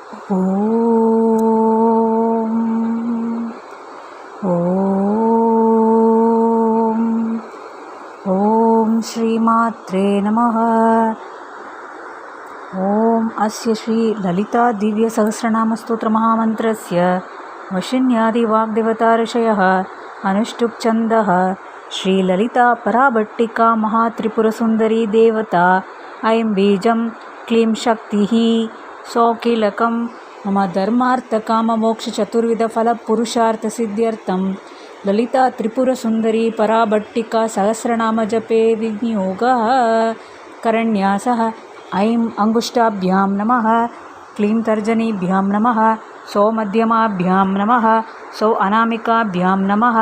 ఓం ఓం ఓం శ్రీమాత్రే నమః. ఓం అస్య శ్రీ లలితా దివ్య సహస్రనామ స్తోత్ర మహామంత్రస్య వశిన్యాది వాగ్దేవతా ఋషయః అనుష్టుప్ ఛందః శ్రీ లలితా పరాభట్టికా మహాత్రిపురసుందరీ దేవతా ఐం బీజం క్లీం శక్తిః సౌకీలకం మమ ధర్మార్థకామమోక్షచతుర్విధఫలపురుషార్థసిద్ధ్యర్థం లలితా త్రిపురసుందరీ పరాభట్టికా సహస్రనామజపే వినియోగः. కరణ్యాసः ఐం అంగుష్టాభ్యాం నమః, క్లీం తర్జనీభ్యాం నమః, సౌ మధ్యమాభ్యాం నమః, సౌ అనామికాభ్యాం నమః,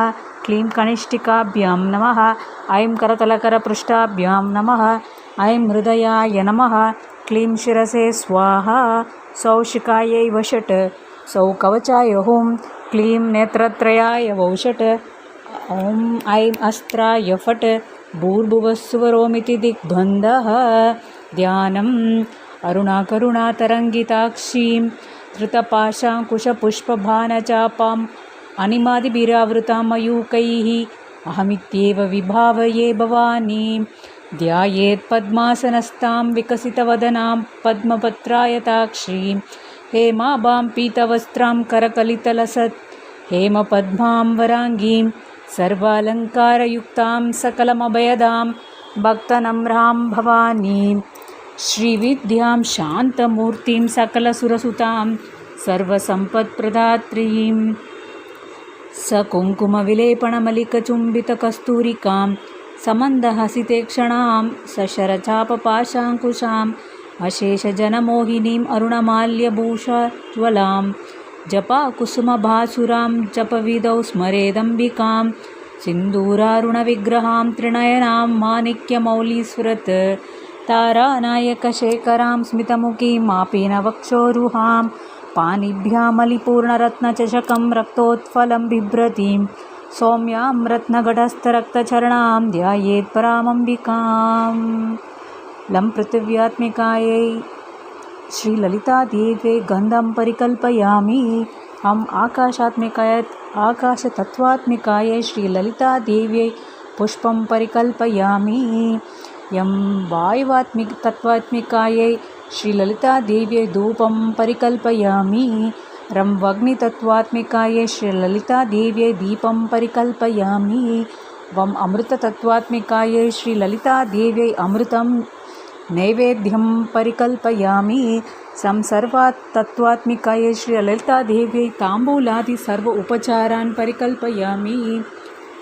క్లీం కనిష్ఠికాభ్యాం నమః, ఐం కరతలకరపృష్ఠాభ్యాం నమః, ఐం హృదయాయ నమః, క్లీం శిరసే స్వాహా, సౌ శిఖాయై వషట్, సౌ కవచాయ హోం, క్లీం నేత్రత్రయాయ వౌషట్, ఓం ఐం అస్త్రాయ ఫట్, భూర్భువస్సువరోమితి దిగ్బంధః. ధ్యానం అరుణాకరుణాతరంగితాక్షీం ధృతపాశాంకుశపుష్పభానచాపాం అనిమాదిభిరావృతాం మయూకైః అహమిత్యేవ విభావయే భవానీం. ధ్యాయేత్ పద్మాసనస్తాం వికసితవదనాం పద్మపత్రాయతాక్షీం హేమాభాం పీతవస్త్రాం కరకలితలసత్ హేమపద్మాం వరాంగీం సర్వాలంకారయుక్తాం సకలమభయదాం భక్తనమ్రాం భవానీం. శ్రీవిద్యాం శాంతమూర్తిం సకలసురసుతాం సర్వసంపత్ప్రదాత్రీం సకుంకుమవిలేపణమలికచుంబితకస్తూరికాం సమందహసితేక్షణాం సశరచాపపాశాంకుశాం అశేషజనమోహినీం అరుణమాల్యభూషజ్వలాం జపాకుసుమభాసురాం జపవిదౌ స్మరేదంబికాం సింధూరారుణవిగ్రహాం త్రినయనాం మాణిక్యమౌళీస్ఫురత్ తారానాయకశేఖరాం స్మితముఖీం మాపీనవక్షోరుహాం పాణిభ్యామలిపూర్ణరత్నచషకం రక్తోత్ఫలం బిభ్రतीं సౌమ్యాం రత్నఘటస్థరక్తచరణాం ధ్యాయేత్ పరామంబికాం. లం పృథివ్యాత్మికాయై శ్రీ లలితాదేవ్యై గంధం పరికల్పయామి. హం ఆకాశతత్వాత్మికాయై శ్రీ లలితాదేవ్యై పుష్పం పరికల్పయామి. యం వాయుతత్వాత్మికాయై శ్రీ లలితాదేవ్యై ధూపం పరికల్పయామి. రం వగ్నితత్వాత్మికాయై శ్రీ లలితాదేవ్యై దీపం పరికల్పయామి. వం అమృతతత్వాత్మికాయై శ్రీ లలితాదేవ్యై అమృతం నైవేద్యం పరికల్పయామి. సం సర్వతత్వాత్మికాయై శ్రీ లలితాదేవ్యై తాంబూలాది సర్వ ఉపచారాన్ పరికల్పయామి.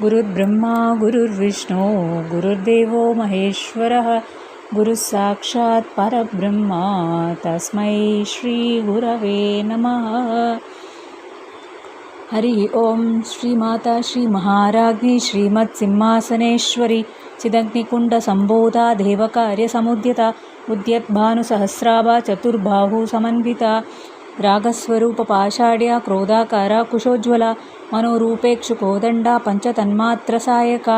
గురుర్బ్రహ్మా గురుర్విష్ణు గురుర్దేవో మహేశ్వరః గురుస్సాక్షాత్ పరబ్రహ్మ తస్మై శ్రీ గురవే నమః. హరి ఓం. శ్రీమాతా శ్రీ మహారాజ్ఞి శ్రీమత్ సింహాసనేశ్వరి చిదగ్నికుండ సంబోధా దేవకార్యసముద్యత ఉద్యద్భానుసహస్రాభా చతుర్బాహు సమన్విత రాగస్వరూప పాషాఢ్య క్రోధాకార కుశోజ్వల మనోరూపేక్షుకోదండ పంచతన్మాత్ర సాయక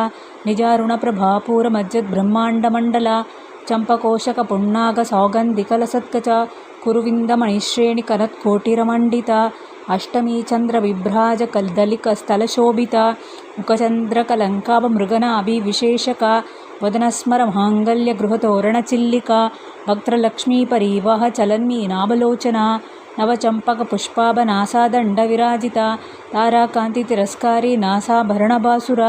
నిజారుణ ప్రభాపూర మజ్జద్బ్రహ్మాండమండల చంపకోశక పున్నాగ సౌగంధికలసత్కచ కురువిందమణిశ్రేణి కరత్కోటిరమండిత అష్టమీ చంద్ర విభ్రాజ కల్దలిక స్థలశోభిత ముఖచంద్రకలంకాభ మృగనాభి విశేషక వదనస్మర మాంగళ్య గృహతోరణ చిల్లిక వక్త్రలక్ష్మీ పరీవహ చలన్మీనాభలోచన నవచంపక పుష్పాభ నాసాదండ విరాజిత తారాకాంతి తిరస్కారీ నాసాభరణభాసుర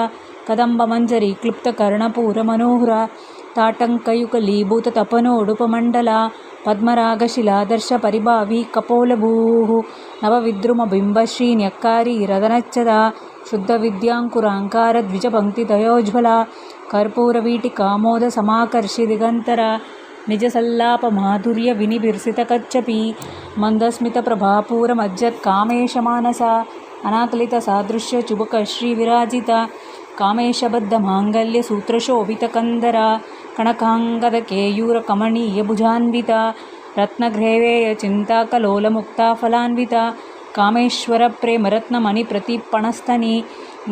కదంబ మంజరి క్లుప్త కర్ణపూర మనోహర తాటంకయుకలీభూత తపనోడుపమండల పద్మరాగశిలాదర్శ పరిభావి కపోలభూ నవవిద్రుమ బింబశ్రీ న్యక్కారీ రదనచ్చద శుద్ధ విద్యాంకురాంకార ద్విజపంక్తి దయోజ్వల కర్పూరవీటికామోద సమాకర్షి దిగంతర నిజ సల్లాప మాధుర్య వినిబిర్సిత కచ్చపి మందస్మిత ప్రభాపూర మజ్జత్ కామేశ మానస అనాకలిత సాదృశ్య చుబక శ్రీ విరాజిత కామేశబద్ధ మాంగళ్య సూత్రశోభిత కందర కణకాంగద కేయూర కమనీయ భుజాన్విత రత్నగ్రేవేయ చింతాకలోలముక్తా ఫలాన్విత కామేశ్వర ప్రేమరత్నమణి ప్రతిపణస్తని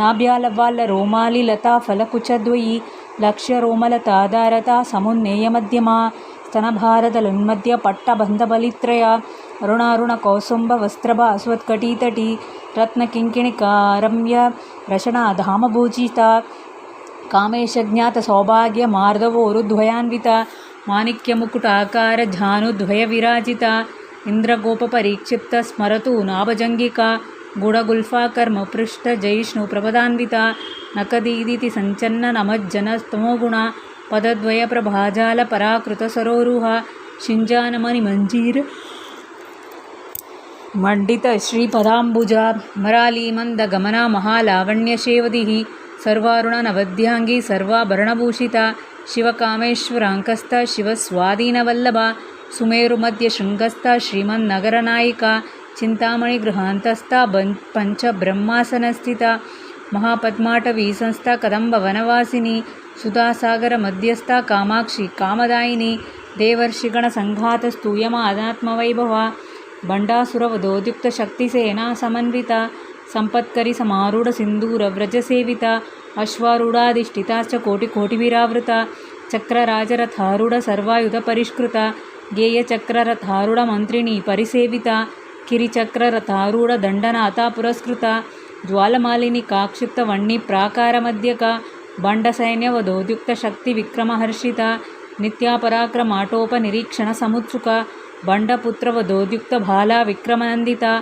నాభ్యాలవాల్ల రోమాలి లతా ఫలకుచద్వయి లక్ష్య రోమలతాధారత సమున్నేయ మధ్యమా స్తనభారతలున్మధ్య పట్టబంధబలిత్రయ अरुणारुणकौसुम्बवस्त्रभा स्वत्कटीतटी रत्नकिङ्किणिकारम्य रशनाधामभूषिता कामेशज्ञातसौभाग्यमार्दवोरुद्वयान्विता माणिक्यमुकुटाकारजानुद्वयविराजिता इन्द्रगोपपरीक्षिप्त स्मरतु नाभजङ्गिका गुडगुल्फाकर्मपृष्ठजयिष्णुप्रपदान्विता नकदीदिति सञ्चन्न नमज्जनस्तमोगुणा पदद्वयप्रभाजालपराकृतसरोरुहा शिञ्जानमणिमञ्जीर मण्डितश्रीपदाम्बुजा मरालीमन्दगमना महालावण्यशेवदिः सर्वारुणनवद्याङ्गी सर्वाभरणभूषिता शिवकामेश्वराङ्कस्था शिवस्वाधीनवल्लभा सुमेरुमध्यशृङ्गस्था श्रीमन्नगरनायिका चिन्तामणिगृहान्तस्था पञ्चब्रह्मासनस्थिता महापद्माटवी संस्था कदम्बवनवासिनी सुधासागरमध्यस्था कामाक्षी कामदायिनी देवर्षिगणसङ्घातस्तूयमानात्मवैभवा बण्डासुरवधोद्युक्तशक्तिसेना समन्विता सम्पत्करिसमारूढसिन्दूरव्रजसेविता अश्वारूढाधिष्ठिताश्च कोटिकोटिविरावृता चक्रराजरथारूढसर्वायुधपरिष्कृता गेयचक्ररथारूढमन्त्रिणी परिसेविता किरिचक्ररथारूढदण्डनाथा पुरस्कृता ज्वालमालिनी काक्षिप्तवह्निप्राकारमध्यका बण्डसैन्यवधोद्युक्तशक्तिविक्रमहर्षिता नित्यापराक्रमाटोपनिरीक्षणसमुत्सुका बण्डपुत्रवधोद्युक्तबाला विक्रमनन्दिता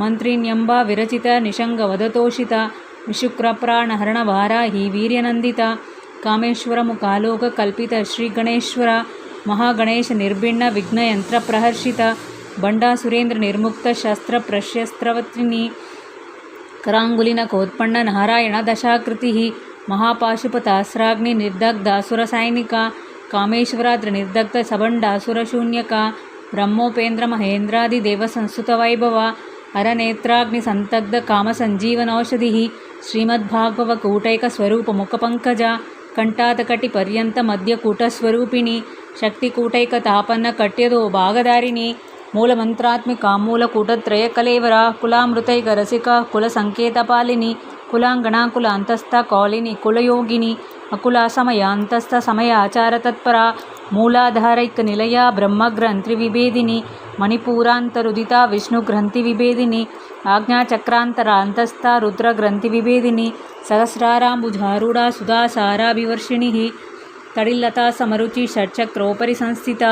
मन्त्रिण्यम्बा विरचिता निषङ्गवधतोषिता विशुक्रप्राणहरणवाराही वीर्यनन्दिता कामेश्वरमुखालोककल्पित श्रीगणेश्वर महागणेशनिर्भिन्न विघ्नयन्त्रप्रहर्षिता बण्डासुरेन्द्रनिर्मुक्तशस्त्रप्रशस्त्रवत्रिणी कराङ्गुलिनकोत्पन्न नारायणदशाकृतिः महापाशुपतास्राग्निर्दग्धासुरसैनिका कामेश्वराद्रिनिर्दग्धसबण्डासुरशून्यका ब्रह्मोपेन्द्रमहेन्द्रादिदेवसंस्तुतवैभवा हरनेत्राग्निसन्तग्धकामसञ्जीवनौषधिः श्रीमद्भागवकूटैकस्वरूपमुखपङ्कजा कण्ठातकटिपर्यन्तमध्यकूटस्वरूपिणी शक्तिकूटैकतापन्नकट्यदो भागधारिणी मूलमन्त्रात्मिका मूलकूटत्रयकलेवरा कुलामृतैकरसिका कुलसङ्केतपालिनी कुलाङ्गना कुलान्तस्था कौलिनी कुलयोगिनी अकुलासमयान्तस्थ समयाचारतत्परा मूलाधारैकनिलया ब्रह्मग्रन्थिविभेदिनी मणिपूरान्तरुदिता विष्णुग्रन्थिविभेदिनी आज्ञाचक्रान्तरान्तस्था रुद्रग्रन्थिविभेदिनी सहस्राराम्बुजारूढा सुधासाराभिवर्षिणिः तडिल्लतासमरुचि षट्चक्रोपरि संस्थिता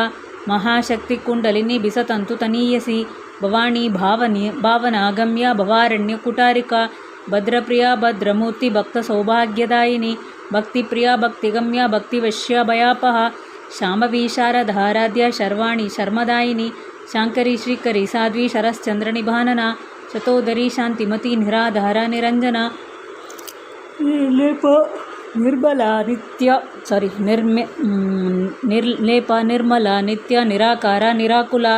महाशक्तिकुण्डलिनी बिसतन्तुतनीयसी भवानी भावनागम्या भवारण्यकुटारिका भद्रप्रिया भद्रमूर्तिभक्तसौभाग्यदायिनी भक्तिप्रिया भक्तिगम्या भक्तिवश्या भयापहा शाम्भवी शारदाराध्या शर्वाणी शर्मदायिनी शाङ्करी श्रीकरी साध्वी शरश्चन्द्रनिभानना शतोदरी शान्तिमती निराधारा निरञ्जना निर्लेपा निर्मला नित्य निराकारा निराकुला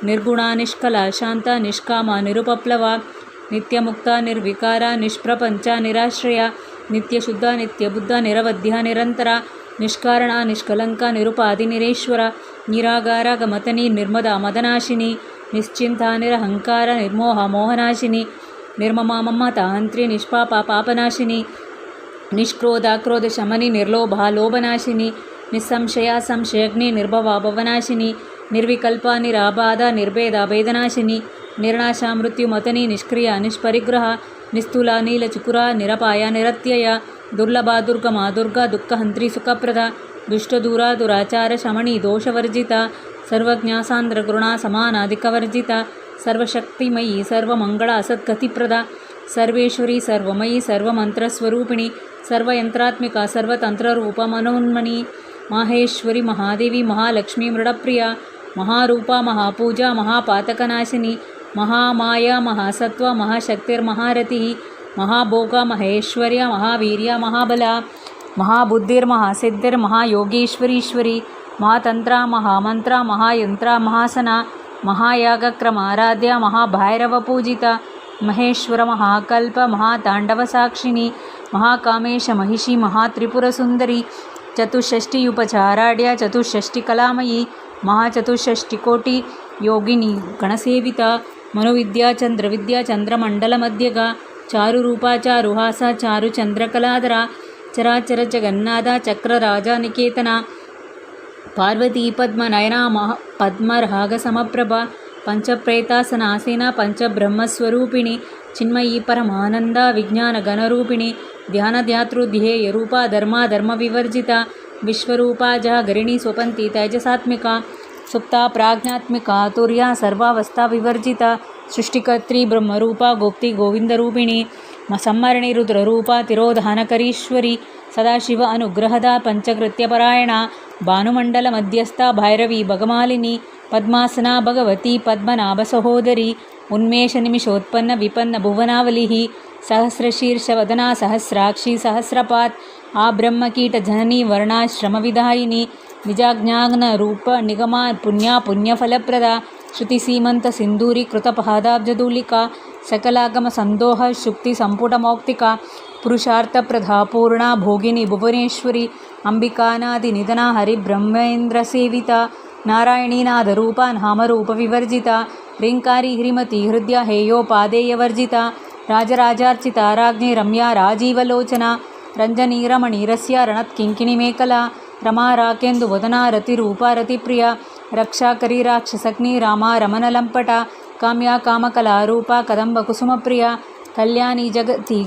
निर्गुणा निष्कला शांता निष्कामा निरुपप्लवा नित्यमुक्ता निर्विकारा निष्प्रपंचा निराश्रया नित्यशुद्धा नित्यबुद्धा निरवध्या निरंतरा निष्कारणा निष्कलंका निरुपाधि निरेश्वरा निरागारा गमतनी निर्मदा मदनाशिनी निश्चिंता निरहंकार निर्मोह मोहनाशिनी निर्ममा ममताहंत्री निष्पापा पापनाशिनी निष्क्रोधाक्रोध शमनी निर्लोभा लोभनाशिनी निस्संशया संशयग्नि निर्भवा भवनाशिनी निर्विकल्पा निराबाधा निर्भेदा भेदनाशिनी निर्नाशा मृत्युमतनी निष्क्रिया निष्परिग्रह निस्तूला नीलचुकुरा निरपाया निरत्यया दुर्लभा दुर्गमा दुर्गा दुःखहंत्री सुखप्रदा दुष्टदूरा दुराचार शमनी दोषवर्जिता सर्वज्ञासान्द्रगुणा समानाधिकवर्जिता सर्वशक्तिमयी सर्वमंगला सद्गतिप्रदा सर्वेश्वरी सर्वमयी सर्वमंत्रस्वरूपिणी सर्वयंत्रात्मिका सर्वतंत्ररूपा मनोन्मणी माहेश्वरी महादेवी महालक्ष्मी मृडप्रिया महारूपा महापूजा महापातकनाशिनी महामाया महासत्व महाशक्तिर्महारतिः महाभोगा महेश्वर्या महावीर्या महाबला महाबुद्धिर्महासिद्धिर्महायोगीश्वरीश्वरी महातंत्रा महामंत्रा महायंत्रा महासना महायागक्रमाराध्या महाभैरवपूजिता महेश्वर महाकल्प महातांडवसाक्षिणी महाकामेश महिषी महात्रिपुरसुंदरी चतुष्षष्टियुपचाराढ्या चतुष्षष्टिकलामयी महाचतुष्षष्टिकोटि योगिनी गणसेविता मनुविद्या चंद्रविद्या चंद्रमंडलमध्यगा चारुरूपा चारुहासा चारुचंद्रकलाधरा चराचर जगन्नाथा चक्रराजा निकेतना पार्वती पद्मनयना पद्मरागसमप्रभा पंचप्रेतासनासीना पंचब्रह्मस्वरूपिणी चिन्मयी परमानंदा विज्ञानगणरूपिणी ध्यानध्यातृध्येयरूपा धर्माधर्मविवर्जिता विश्वरूपा जागरिणी स्वपन्ती तैजसात्मिका सुप्ता प्राज्ञात्मिका तुर्या सर्वावस्था विवर्जिता सृष्टिकर्त्री ब्रह्मरूपा गोप्ती गोविंदरूपिणी संहरिणी रुद्ररूपा तिरोधानकरीश्वरी सदाशिव अनुग्रहदा पंचकृत्यपरायणा भानुमंडल मध्यस्था भैरवी भगमालिनी पद्मासना भगवती पद्मनाभसहोदरी उन्मेषनिमिषोत्पन्न विपन्न भुवनावलिः सहस्रशीर्षवदना सहस्राक्षी सहस्रपात् आब्रह्मकीटजननी वर्णाश्रमविधायिनी निजाज्ञानरूप निगमा पुण्या पुण्यफलप्रदा श्रुतिसीमंत सिंधूरी कृतपादाब्जदूलिका सकलागम संदोह शुक्ति संपुटमौक्तिका पुरुषार्थप्रदा पूर्णा भोगिनी भुवनेश्वरी अंबिकानादि निधना हरिब्रह्मेन्द्र सेविता नारायणी नादरूपा नामरूप विवर्जिता ह्रींकारी ह्रीमती हृदय हेयोपादेयवर्जिता राजराजार्चिता राज्ञी रम्या राजीवलोचना रंजनी रमणी रस्या रणत्किंकिणी मेखला रमा राकेंदु वदना रतिरूपा रतिप्रिया रक्षाकरी राक्षसग्नि रामा रमणलंपटा काम्या कामकलारूपा कदंब कुसुमप्रिया कल्याणी जगती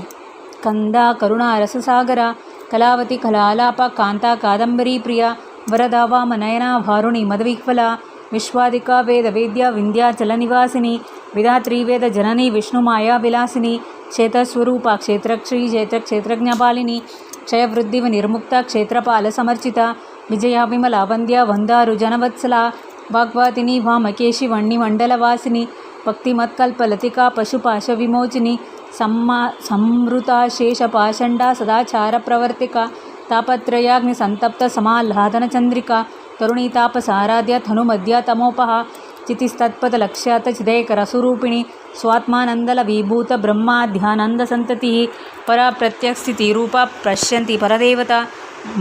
कंदा करुणा रससागरा कलावती कलालापा कांता कादंबरी प्रिया वरदा वामनयना वारुणी मदविह्वला विश्वादिका वेदवेद्या विंध्याचलनिवासिनी विधात्री वेद जननी विष्णुमाया विलासिनी क्षेत्रस्वरूपा क्षेत्रक्षी क्षेत्रक्षेत्रज्ञपालिनी क्षयवृद्धिव निर्मुक्ता क्षेत्रपाल समर्चिता विजया विमला वंद्या वंदारु जनवत्सला वाग्वादिनी वामकेशी वह्निमण्डलवासिनी भक्तिमत्कल्पलतिका पशुपाश विमोचिनी संवृता शेषपाषण्डा सदाचार प्रवर्तिका तापत्रयाग्नि संतप्त समाह्लादन चंद्रिका तरुणी तापसाराध्या धनुमध्या तमोपहा चितिस्तत्पद लक्ष्यात चिदैकरसुरूपिणी स्वात्मानंदल विभूत ब्रह्माध्यानंद संतति परा प्रत्यक्स्थिति रूपा पश्यन्ति परदेवता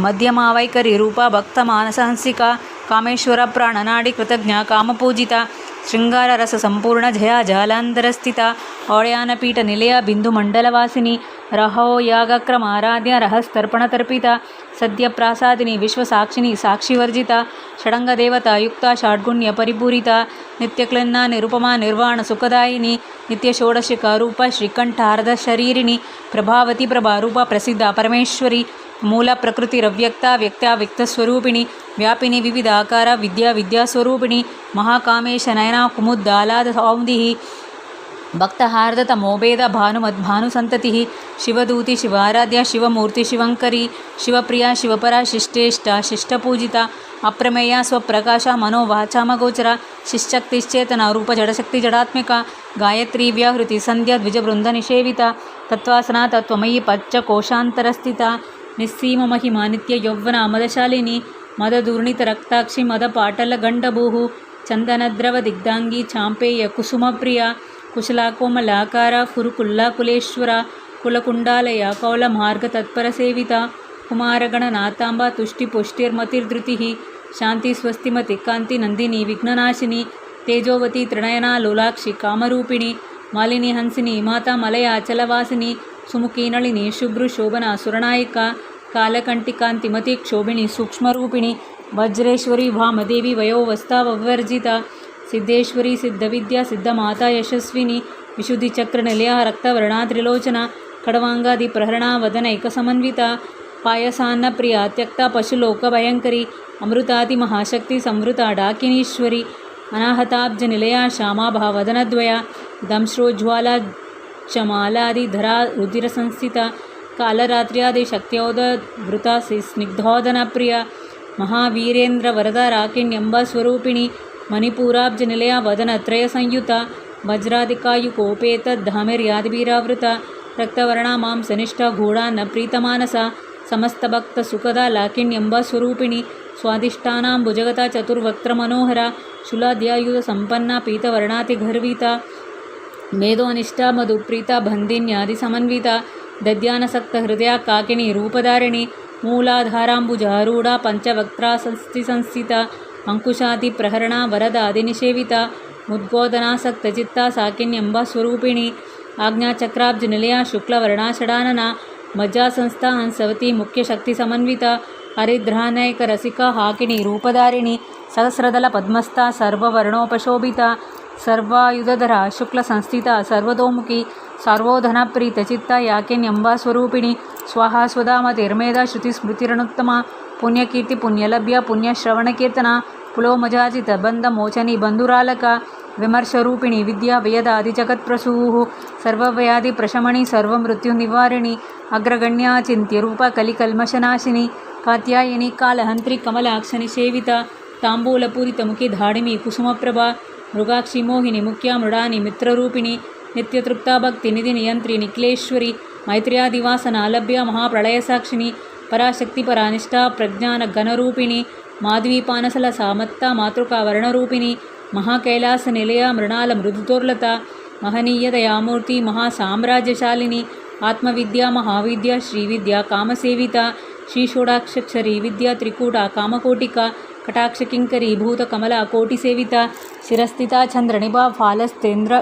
मध्यमा वैखरी रूपा भक्तमानसहंसिका कामेश्वर प्राणनाडी कृतज्ञा कामपूजिता श्रृंगार रस संपूर्ण जया जालांधरस्थिता औड्यानपीठ निलया बिंदुमंडलवासिनी रहो यागक्रमाराध्या रहस्तर्पणतर्पिता सद्य प्रासादिनी विश्वसाक्षिणी साक्षिवर्जिता षडंगदेवता युक्ता षड्गुण्य परिपूरिता नित्यक्लिन्ना निरुपमा निर्वाण सुखदायिनी नित्यषोडशिका रूपा श्रीकंठार्ध शरीरिणी प्रभावती प्रभारूपा प्रसिद्धा परमेश्वरी मूल प्रकृतिरव्यक्ता व्यक्ता व्यक्तस्वरूपिणी व्यापिनी विविधाकार विद्या विद्यास्वरूपिणी महाकामेश नयना कुमुदालाद सौंदिः भक्तहार्दतमोभेद भानुमद्भानुसंततिः शिवदूति शिवाराध्या शिवमूर्ति शिवंकरी शिवप्रिया शिवपरा शिष्टेष्टा शिष्टपूजिता अप्रमेया स्वप्रकाशा मनोवाचामगोचरा शिश्चक्तिश्चेतना रूप जडशक्ति जडात्मिका गायत्री व्याहृति संध्या द्विजवृंद निषेविता तत्वासना तत्वमयी पच्चकोशान्तरस्थिता निस्सीम महिमा नित्य यौवना मदशालिनी मददूर्णितरक्ताक्षि मदपाटलगण्डभूः चन्दनद्रव दिग्धांगी चाम्पेय कुसुमप्रिया कुशला कोमलाकार कुरुकुल्लाकुलेश्वरा कुलकुंडालया कौलमार्गतत्परसेविता कुमारगणनाथांबा तुष्टिपुष्टिर्मतिर्धृतिः शांति स्वस्तिमति कांति नंदिनी विघ्ननाशिनी तेजोवती त्रिनयना लोलाक्षि कामरूपिणी मालिनी हंसिनी माता मलयाचलवासिनी सुमुखी नलिनी शुभ्रशोभना सुरनायिका कालकंटिकांतिमती क्षोभिणी सूक्ष्मरूपिणी वज्रेश्वरी भामदेवी वयोवस्थावर्जिता सिद्धेश्वरी सिद्धविद्या सिद्धमाता यशस्विनी विशुद्धिचक्रनिलया रक्तवर्णा खडवांगादि प्रहरणा वदनैकसमन्विता पायसान्नप्रिया त्यक्ता पशुलोकभयंकरी अमृतादि महाशक्ति संवृता डाकिनीश्वरी अनाहताब्जनिलया श्यामाभा वदनद्वया दंश्रोज्ज्वाला चमालादिधरा रुधिरसंस्थिता कालरात्र्यादि शक्त्योदवृता स्निग्धोदनप्रिया महावीरेन्द्र वरदा राकिण्यंबा स्वरूपिणी मणिपूराब्जनिलया वदनत्रय संयुता वज्रादिकायुकोपेतद्धामिर्यादिभिरावृता रक्तवर्णा मांसनिष्ठा घोड़ा न प्रीतमानसा समस्तभक्तसुखदा लाकिण्यंबा स्वरूपिणी स्वादिष्टानां भुजगता चतुर्वक्त्रमनोहरा शूलाद्यायुधसम्पन्ना पीतवर्णातिगर्विता मेधोनिष्ठा मधुप्रीता बन्धिन्यादिसमन्विता दद्यानसक्तहृदया काकिनी रूपधारिणी मूलाधाराम्बुजारूढा पंचवक्त्रासंस्थिता अंकुशादिप्रहरणा वरदादिनिषेविता मुद्बोधनासक्तचित्ता साकिन्यंबा स्वरूपिणी आज्ञाचक्राब्जनिलया शुक्लवर्णाषडानना मज्जासंस्था हंसवती मुख्यशक्तिसमन्विता हरिद्रानैकरसिका हाकिनी रूपधारिणी सहस्रदल पद्मस्था सर्ववर्णोपशोभिता ಸರ್ವಾಯುಧಧರ ಶುಕ್ಲ ಸಂಸ್ಥಿತ ಸರ್ವತೋಮುಖಿ ಸರ್ವೋಧನಪ್ರೀತಚಿತ್ತ ಯಾಕೆನ್ಯಂಬ ಸ್ವರೂಪಿಣಿ ಸ್ವಾಹಾ ಸ್ವಧಾಮತಿರ್ಮೇಧ ಶ್ರುತಿ ಸ್ಮೃತಿರನುತ್ತಮ ಪುಣ್ಯಕೀರ್ತಿ ಪುಣ್ಯಲಭ್ಯ ಪುಣ್ಯಶ್ರವಣಕೀರ್ತನ ಪುಲೋಮಜಾಜಿತ ಬಂಧ ಮೋಚನಿ ಬಂಧುರಾಲಕ ವಿಮರ್ಶರೂಪಿಣಿ ವಿದ್ಯಾ ವೇದಾದಿ ಜಗತ್ಪ್ರಸೂಃ ಸರ್ವವ್ಯಾಧಿ ಪ್ರಶಮಣಿ ಸರ್ವಮೃತ್ಯು ನಿವಾರಿಣಿ ಅಗ್ರಗಣ್ಯ ಚಿಂತ್ಯರೂಪ ಕಲಿಕಲ್ಮಶನಾಶಿನಿ ಕಾತ್ಯಾಯಿನಿ ಕಾಲಹಂತ್ರಿ ಕಮಲಾಕ್ಷನಿ ಸೇವಿತ ತಾಂಬೂಲಪೂರಿತಮುಖಿ ಧಾಡಿಮಿ ಕುಸುಮಪ್ರಭಾ ಮೃಗಾಕ್ಷಿ ಮೋಹಿನಿ ಮುಖ್ಯ ಮೃಡಾನಿ ಮಿತ್ರರೂಪಿಣಿ ನಿತ್ಯತೃಪ್ತಾ ಭಕ್ತಿ ನಿಧಿ ನಿಯಂತ್ರಿ ನಿಖಿಲೇಶ್ವರಿ ಮೈತ್ರ್ಯಾದಿವಾಸನ ಅಲಭ್ಯ ಮಹಾಪ್ರಳಯ ಸಾಕ್ಷಿಣಿ ಪರಾಶಕ್ತಿ ಪರಾನಿಷ್ಠಾ ಪ್ರಜ್ಞಾನ ಘನರೂಪಿಣಿ ಮಾಧ್ವೀಪಾನಸಲ ಸಾಮತ್ತ ಮಾತೃಕಾ ವರ್ಣರೂಪಿಣಿ ಮಹಾಕೈಲಾಸ ನಿಲಯ ಮೃಣಾಲ ಮೃದುತೋರ್ಲತ ಮಹನೀಯ ದಯಾಮೂರ್ತಿ ಮಹಾಸಾಮ್ರಾಜ್ಯಶಾಲಿನಿ ಆತ್ಮವಿದ್ಯಾ ಮಹಾವಿದ್ಯಾ ಶ್ರೀವಿದ್ಯಾ ಕಾಮಸೇವಿತ ಶ್ರೀಷೋಡಾಕ್ಷರಿ ವಿದ್ಯಾ ತ್ರಿಕೂಟ ಕಾಮಕೋಟಿಕ ಕಟಾಕ್ಷಕಿಂಕರಿ ಭೂತ ಕಮಲ ಕೋಟಿ ಸೇವಿತ ಶಿರಸ್ಥಿತ ಚಂದ್ರನಿಭಾ ಫಾಲಸ್ತೇಂದ್ರ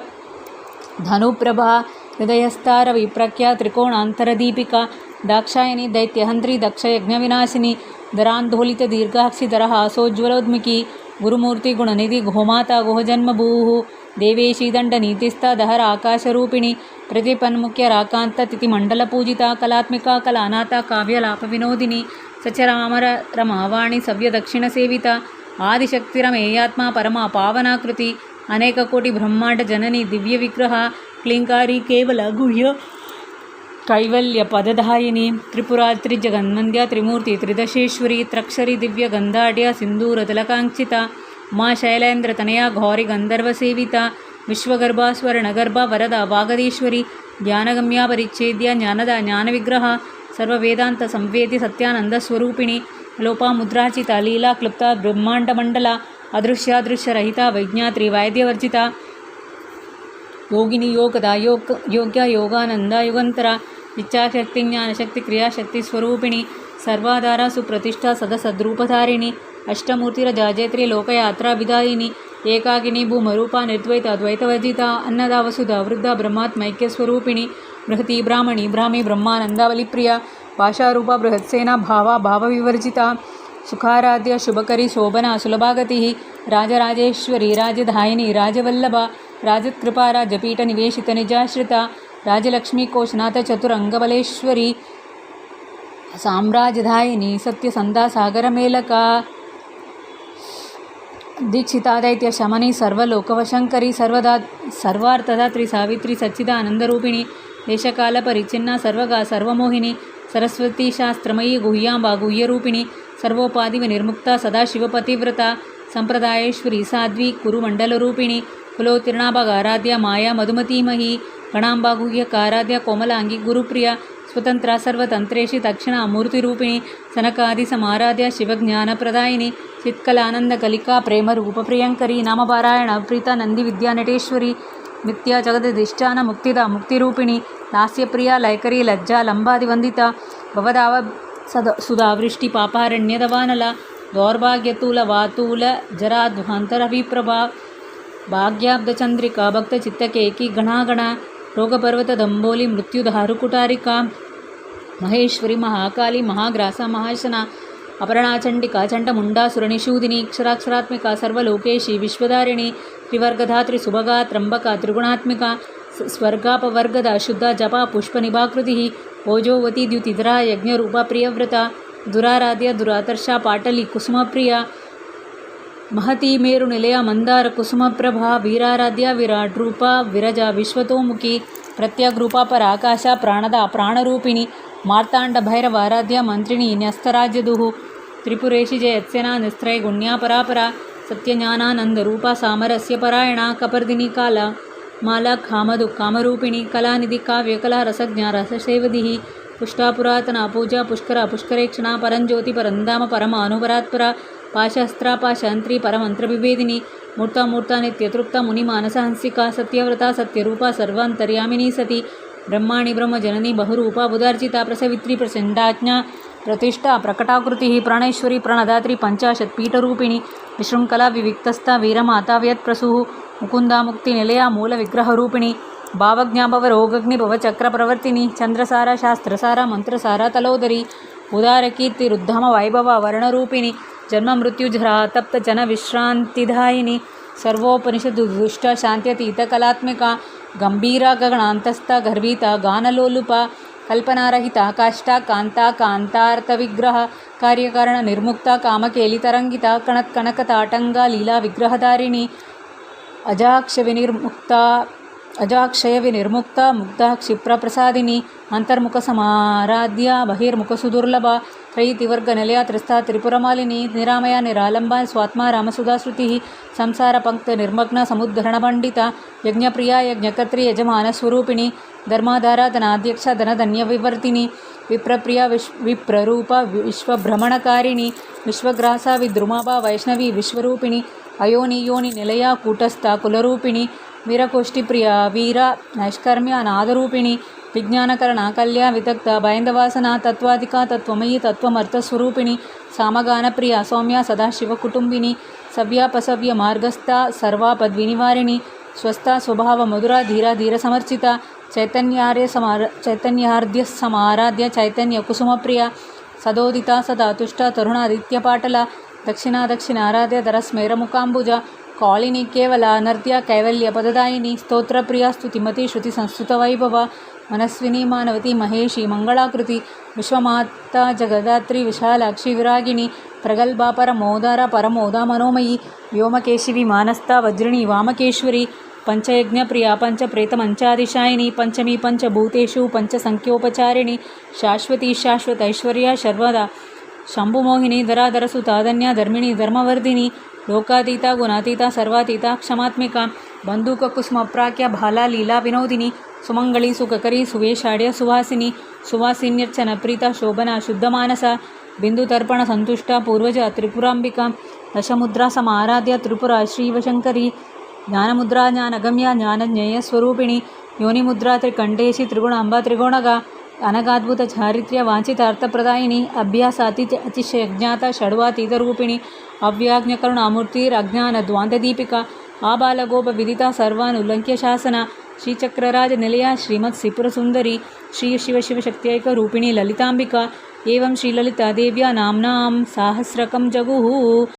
ಧನುಪ್ರಭಾ ಹೃದಯಸ್ಥಾರ ವಿಪ್ರಖ್ಯಾ ತ್ರಿಕೋಣಾಂತರದೀಪಿಕಾ ದಾಕ್ಷಾಯಣಿ ದೈತ್ಯಹಂತ್ರಿ ದಕ್ಷಯಜ್ಞವಿನಾಶಿನಿ ದರಾಂದೋಲಿತ ದೀರ್ಘಾಕ್ಷಿ ದರಹ ಸೋಜ್ವಲೋದ್ಮಿಕಿ ಗುರುಮೂರ್ತಿ ಗುಣನಿಧಿ ಗೋಮಾತಾ ಗೋಹಜನ್ಮಭೂಃ ದೇವೇಶಿ ದಂಡ ನೀತಿಸ್ಥ ದಹರ ಆಕಾಶರೂಪಿಣಿ ಪ್ರತಿಪನ್ಮುಖ್ಯ ರಾಕಾಂತ ತಿಥಿಮಂಡಲ ಪೂಜಿತ ಕಲಾತ್ಮಿಕಾ ಕಲಾನಾಥ ಕಾವ್ಯಲಾಪ ವಿನೋದಿನಿ ಸಚರಾಮರ ರಮಾವಾಣಿ ಸವ್ಯ ದಕ್ಷಿಣ ಸೇವಿತ ಆದಿಶಕ್ತಿರಮೇಯಾತ್ಮ ಪರಮ ಪಾವನಾಕೃತಿ ಅನೇಕ ಕೋಟಿ ಬ್ರಹ್ಮಾಂಡ ಜನನಿ ದಿವ್ಯ ವಿಗ್ರಹ ಕ್ಲಿಂಕಾರಿ ಕೇವಲ ಗುಹ್ಯ ಕೈವಲ್ಯ ಪದಧಾಯಿನಿ ತ್ರಿಪುರಾತ್ರಿ ಜಗನ್ಮಂದ್ಯ ತ್ರಿಮೂರ್ತಿ ತ್ರಿದಶೇಶ್ವರಿ ತ್ರಕ್ಷರಿ ದಿವ್ಯ ಗಂಧಾಢ್ಯ ಸಿಂಧೂರ ತಿಲಕಾಂಕ್ಷಿತ ಉಮಾ ಶೈಲೇಂದ್ರ ತನಯ ಘೌರಿ ಗಂಧರ್ವ ಸೇವಿತ ವಿಶ್ವಗರ್ಭ ಸ್ವರ್ಣಗರ್ಭ ವರದ ವಾಗದೀಶ್ವರಿ ಜ್ಞಾನಗಮ್ಯ ಪರಿಚ್ಛೇದ್ಯ ಜ್ಞಾನದ ಜ್ಞಾನವಿಗ್ರಹ ಸರ್ವವೇದಾಂತ ಸಂವೇದಿ ಸತ್ಯಾನಂದ ಸ್ವರೂಪಿಣಿ ಲೋಪಾಮುದ್ರಾಚಿತ ಲೀಲಾ ಕ್ಲುಪ್ತ ಬ್ರಹ್ಮಾಂಡ ಮಂಡಲ ಅದೃಶ್ಯಾದೃಶ್ಯರಹಿತ ವೈಜ್ಞಾತ್ರಿ ವೈದ್ಯವರ್ಜಿತ ಯೋಗಿನಿ ಯೋಗದ ಯೋಗ್ಯ ಯೋಗಾನಂದ ಯುಗಂತರ ಇಚ್ಛಾಶಕ್ತಿ ಜ್ಞಾನಶಕ್ತಿ ಕ್ರಿಯಾಶಕ್ತಿ ಸ್ವರೂಪಿಣಿ ಸರ್ವಾಧಾರ ಸುಪ್ರತಿಷ್ಠಾ ಸದಸದ್ರೂಪಧಾರಿಣಿ ಅಷ್ಟಮೂರ್ತಿರಜಾಜೇತ್ರಿ ಲೋಕಯಾತ್ರಾ ವಿದಾಯಿನಿ ಏಕಾಗಿನಿ ಭೂಮರೂಪ ನಿರ್ದ್ವೈತ ದ್ವೈತವರ್ಜಿತ ಅನ್ನದ ವಸುಧ ವೃದ್ಧ ಬ್ರಹ್ಮಾತ್ಮೈಕ್ಯ ಸ್ವರೂಪಿಣಿ ಬೃಹತಿ ಬ್ರಾಹ್ಮಣಿ ಬ್ರಾಹ್ಮಿ ಬ್ರಹ್ಮಾನಂದಾವಲಿಪ್ರಿಯ ಭಾಷಾರೂಪ ಬೃಹತ್ಸೇನಾ ಭಾವವಿವರ್ಜಿತ ಸುಖಾರಾಧ್ಯ ಶುಭಕರಿ ಶೋಭನಾ ಸುಲಭಾಗತಿ ರಾಜರಾಜೇಶ್ವರಿ ರಾಜಧಾಯಿನಿ ರಾಜವಲ್ಲಭ ರಾಜತ್ಕೃಪಾ ರಾಜಪೀಠ ನಿವೇಶಿತ ನಿಜಾಶ್ರಿತ ರಾಜಲಕ್ಷ್ಮೀ ಕೋಶನಾಥ ಚತುರಂಗಬಲೇಶ್ವರಿ ಸಾಮ್ರಾಜ್ಯಧಾಯಿನಿ ಸತ್ಯಸಂಧ ಸಾಗರ ಮೇಲಕ ದೀಕ್ಷಿತಾ ದೈತ್ಯ ಶಮನಿ ಸರ್ವಲೋಕವಶಂಕರಿ ಸರ್ವಾರ್ಥದಾತ್ರಿ ಸಾವಿತ್ರಿ ಸಚ್ಚಿದಾನಂದರೂಪಿಣಿ ದೇಶಕಾಲ ಪರಿಚ್ಛಿನ್ನ ಸರ್ವಗಾ ಸರ್ವಮೋಹಿನಿ ಸರಸ್ವತಿ ಶಾಸ್ತ್ರಮಯಿ ಗುಹ್ಯಾಂಬಾ ಗುಹ್ಯರೂಪಿಣಿ ಸರ್ವೋಪಾಧಿ ನಿರ್ಮುಕ್ತ ಸದಾಶಿವಪತಿವ್ರತ ಸಂಪ್ರದಾಯೇಶ್ವರಿ ಸಾಧ್ವಿ ಕುರುಮಂಡಲರೂಪಿಣಿ ಕುಲೋತ್ತೀರ್ಣಾಭಾಗಾರಾಧ್ಯ ಮಾಯಾ ಮಧುಮತೀಮಹಿ ಗಣಾಂಬಾ ಗುಹ್ಯಕಾರಾಧ್ಯ ಕೋಮಲಾಂಗಿ ಗುರುಪ್ರಿಯ ಸ್ವತಂತ್ರ ಸರ್ವತಂತ್ರೇಶಿ ತಕ್ಷಣ ಮೂರ್ತಿರೂಪಿಣಿ ಸನಕಾದಿ ಸಮಾರಾಧ್ಯ ಶಿವಜ್ಞಾನಪ್ರದಾಯಿನಿ ಚಿತ್ಕಲಾನಂದ ಕಲಿಕಾ ಪ್ರೇಮ ರೂಪಪ್ರಿಯಂಕರಿ ನಾಮಪಾರಾಯಣ ಪ್ರೀತ ನಂದಿ ವಿದ್ಯಾನಟೇಶ್ವರಿ ನಿತ್ಯ ಜಗದಧಿಷ್ಠಾನ ಮುಕ್ತಿದ ಮುಕ್ತಿರೂಪಿಣಿ ಲಾಸ್ಯಪ್ರಿಯ ಲೈಕರಿ ಲಜ್ಜಾ ಲಂಬಾದಿವಂದಿತ ಭವದಾವ ಸುಧಾವೃಷ್ಟಿ ಪಾಪಾರಣ್ಯದವಾನಲ ದೌರ್ಭಾಗ್ಯತೂಲ ವಾತೂಲ ಜರಾಧ್ವಾಂತರವಿಪ್ರಭಾ ಭಾಗ್ಯಾಬ್ಧಚಂದ್ರಿಕಾ ಭಕ್ತಚಿತ್ತಕೇಕಿ ಗಣಾಗಣ ರೋಗಪರ್ವತ ದಂಬೋಲಿ ಮೃತ್ಯುಧಾರುಕುಟಾರಿಕಾ ಮಹೇಶ್ವರಿ ಮಹಾಕಾಲಿ ಮಹಾಗ್ರಾಸ ಮಹಾಶನ ಅಪರ್ಣಾಚಂಡಿಕಾ ಚಂಡಮುಂಡಾಸುರನಿಷೂದಿನಿ ಅಕ್ಷರಾಕ್ಷರಾತ್ಮಿಕಾ ಸರ್ವಲೋಕೇಶಿ ವಿಶ್ವಧಾರಿಣಿ ತ್ರಿವರ್ಗಧಾತ್ರಿ ಸುಭಗಾ ತ್ರಂಬಕ ತ್ರಿಗುಣಾತ್ಮಿಕ ಸ್ವರ್ಗಾಪವರ್ಗದ ಶುದ್ಧ ಜಪ ಪುಷ್ಪನಿಭಾಕೃತಿ ಓಜೋವತಿ ದ್ಯುತಿಧರ ಯಜ್ಞರೂಪ ಪ್ರಿಯವ್ರತ ದುರಾರಾಧ್ಯ ದುರಾದರ್ಶ ಪಾಟಲಿ ಕುಸುಮಪ್ರಿಯ ಮಹತಿ ಮೇರು ನಿಲಯ ಮಂದಾರ ಕುಸುಮಪ್ರಭಾ ವೀರಾರಾಧ್ಯ ವಿರಾಟ್ ರೂಪ ವಿರಜ ವಿಶ್ವತೋಮುಖಿ ಪ್ರತ್ಯಗ್ರೂಪ ಪರಾಕಾಶ ಪ್ರಾಣದ ಪ್ರಾಣರೂಪಿಣಿ ಮಾರ್ತಾಂಡ ಭೈರವಾರಾಧ್ಯ ಮಂತ್ರಿಣಿ ನ್ಯಸ್ತರಾಜ್ಯದುಹು ತ್ರಿಪುರೇಶಿ ಜಯತ್ಸೇನಾ ನಿಸ್ತ್ರೈಗುಣ್ಯ ಪರಾಪರ ಸತ್ಯಜ್ಞಾನಾನಂದ ರೂಪ ಸಾಮರಸ್ಯ ಪರಾಯಣ ಕಪರ್ದಿನಿ ಕಾಲ ಮಾಲಾ ಕಾಮದು ಕಾಮರೂಪಿಣಿ ಕಲಾನಿಧಿ ಕಾವ್ಯ ಕಲಾ ರಸಜ್ಞ ರಸಸೇವದಿ ಪುಷ್ಟಾ ಪುರಾತನ ಪೂಜಾ ಪುಷ್ಕರ ಪುಷ್ಕರೇಕ್ಷಣ ಪರಂಜ್ಯೋತಿ ಪರಂಧಾಮ ಪರಮ ಅನುಪರಾತ್ಪರ ಪಾಶಸ್ತ್ರ ಪಾಶಾಂತ್ರಿ ಪರಮಂತ್ರವಿಭೇದಿನಿ ಮೂರ್ತ ನಿತ್ಯ ತೃಪ್ತ ಮುನಿ ಮಾನಸ ಹಂಸಿಕಾ ಸತ್ಯವ್ರತ ಸತ್ಯರೂಪ ಸರ್ವಾಂತರ್ಯಾಮಿನಿ ಸತಿ ಬ್ರಹ್ಮಾಣಿ ಬ್ರಹ್ಮಜನನಿ ಬಹುರೂಪ ಬುಧಾರ್ಜಿತ ಪ್ರಸವಿತ್ರಿ ಪ್ರಚಂಡಾಜ್ಞಾ ಪ್ರತಿಷ್ಠಾ ಪ್ರಕಟಾಕೃತಿ ಪ್ರಾಣೇಶ್ವರಿ ಪ್ರಣದಾತ್ರಿ ಪಂಚಾಶತ್ ಪೀಠರೂಪಿಣಿ ವಿಶೃಂಖಲಾ ವಿವಿಕ್ತಸ್ಥ ವೀರಮಾತಾ ವ್ಯತ್ಪ್ರಸು ಮುಕುಂದ ಮುಕ್ತಿ ನಿಲಯ ಮೂಲ ವಿಗ್ರಹರೂಪಿಣಿ ಭಾವಜ್ಞಾಭವರೋಗಗ್ನಿ ಭವಚಕ್ರ ಪ್ರವರ್ತಿನಿ ಚಂದ್ರಸಾರ ಶಾಸ್ತ್ರಸಾರ ಮಂತ್ರಸಾರ ತಲೋದರಿ ಉದಾರಕೀರ್ತಿ ರುದ್ಧಮ ವೈಭವ ವರ್ಣರೂಪಿಣಿ ಜನ್ಮ ಮೃತ್ಯುಜರಾ ತಪ್ತ ಜನ ವಿಶ್ರಾಂತಿದಾಯಿನಿ सर्वोपनिषदु दुष्ट शान्त्यतीतकलात्मिका गंभीरा गगनान्तस्था गर्भिता गानलोलुपा कल्पनारहिता काष्ठा कांता कांतार्थविग्रह कार्यकारण निर्मुक्ता कामकेलितरंगिता कणत्कणकताटंगा लीला विग्रहधारिणी अजाक्षय विनिर्मुक्ता मुग्धा क्षिप्रप्रसादिनी अंतर्मुख समाराध्या बहिर्मुखसुदुर्लभा त्रयीतिवर्गनिलया त्रस्ता त्रिपुरमालिनी निरामया निरालंबा स्वात्मा रामसुधाश्रुतिः संसारपंक्त निर्मग्न समुद्धरणपंडिता यज्ञप्रिया यज्ञकर्त्री यजमानस्वरूपिणी धर्माधारा धनाध्यक्ष धनधन्यविवर्तिनी विप्रप्रिया विप्ररूप विश्वभ्रमणकारिणी विश्वग्रासा विद्रुमाभा वैष्णवी विश्वरूपिणी अयोनि योनि निलया कूटस्था कुलरूपिणी वीरकोष्ठिप्रिया वीरा नैष्कर्म्य नादरूपिणी विज्ञानकरणा कल्या वितक्ता भयन्दवासना तत्त्वाधिका तत्त्वमयी तत्त्वमर्थस्वरूपिणी सामगानप्रिया सौम्या सदाशिवकुटुम्बिनी सव्यापसव्य मार्गस्था सर्वापद्विनिवारिणी स्वस्था स्वभाव मधुरा धीरा धीरसमर्चिता चैतन्यार्ध्य समाराध्य चैतन्य कुसुमप्रिया सदोदिता सदा तुष्टा तरुणादित्यपाटला दक्षिणाराध्य धरस्मेरमुकाम्बुजा कालिनी केवल अनर्ध्य कैवल्य पददायिनी स्तोत्रप्रिया स्तुतिमती श्रुति संस्तुत वैभव मनस्विनी मानवती महेशी मंगलाकृति विश्वमाता जगदात्री विशालाक्षी विरागिणी प्रगल्भा परमोदारा परमोदा मनोमयी व्योमकेशिवी मानस्था वज्रिणी वामकेश्वरी पंचयज्ञप्रिया पंचप्रेतमंचादिशायिनी पंचमी पंचभूतेषु पंचसंख्योपचारिणी शाश्वती शाश्वत ऐश्वर्या सर्वदा शंभुमोहिनी धराधरसुता धन्या धर्मिणी धर्मवर्धिनी लोकातीता गुणातीता सर्वातीता क्षमात्मिका बंधुककुसुमप्राख्या भाला लीला विनोदिनी सुमंगली सुखकरी सुवेशाढ्य सुवासिनी सुवासिन्यर्चन प्रीता शोभना शुद्धमानसा बिंदुतर्पण संतुष्टा पूर्वज त्रिपुरांबिका दशमुद्रा समाराध्य त्रिपुरा श्रीवशंकरी ज्ञानमुद्रा ज्ञानगम्या ज्ञानज्ञेयस्वरूपिणी योनिमुद्रा त्रिकंडेशी त्रिगुणांबा त्रिगुणगा अनगाद्भुत चारित्र्य वांछितार्थप्रदायिनी अभ्यासाति अतिशयज्ञाता षड्वातीतरूपिणी अव्याज्ञकरुणामूर्तिरज्ञानद्वान्तदीपिका आबालगोपविदिता सर्वानुल्लङ्घ्य शासना श्रीचक्रराजनिलया श्रीमत्सिपुरसुन्दरी श्री शिवशिवशक्त्यैकरूपिणी ललिताम्बिका एवं श्रीललितादेव्या नाम्नां साहस्रकं जगुः।